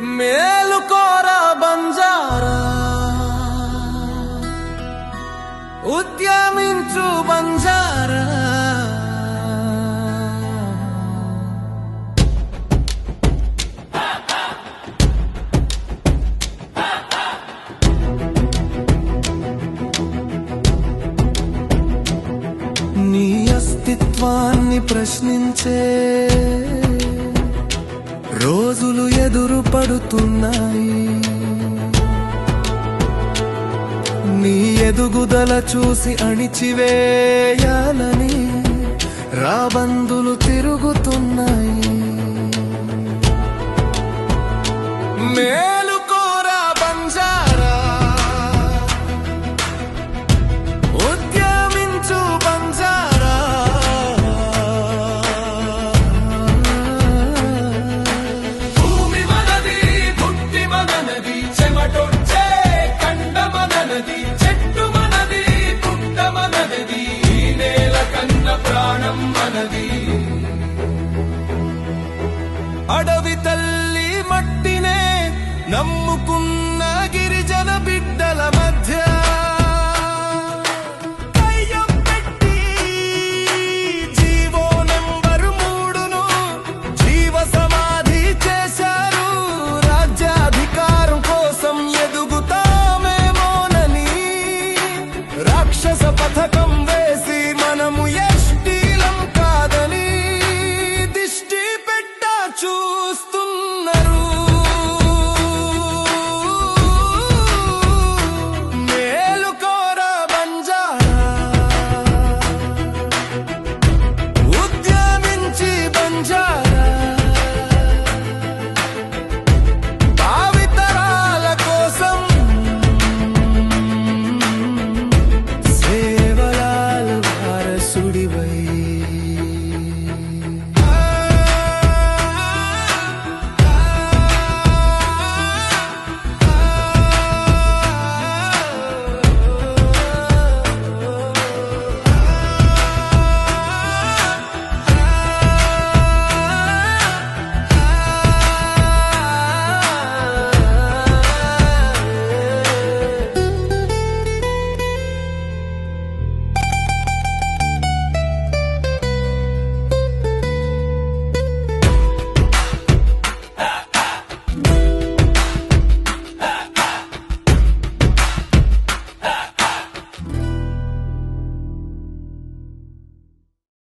మేలుకోరా బంజారా, ఉద్యమించు బంజారా. నీ అస్తిత్వాన్ని ప్రశ్నించే రోజులు ఎదురు పడుతున్నాయి. నీ ఎదుగుదల చూసి అణిచివేయాలని రాబందులు తిరుగుతున్నాయి. మేలుకోరా బంజారా, ఉద్యమించు బంజారా. భూమి మనది, పుట్టి మనది, చెమటొచ్చే కండ మనది, చెట్టు మనది, పుట్ట మనది, ఈ నేల కన్న ప్రాణం మనది.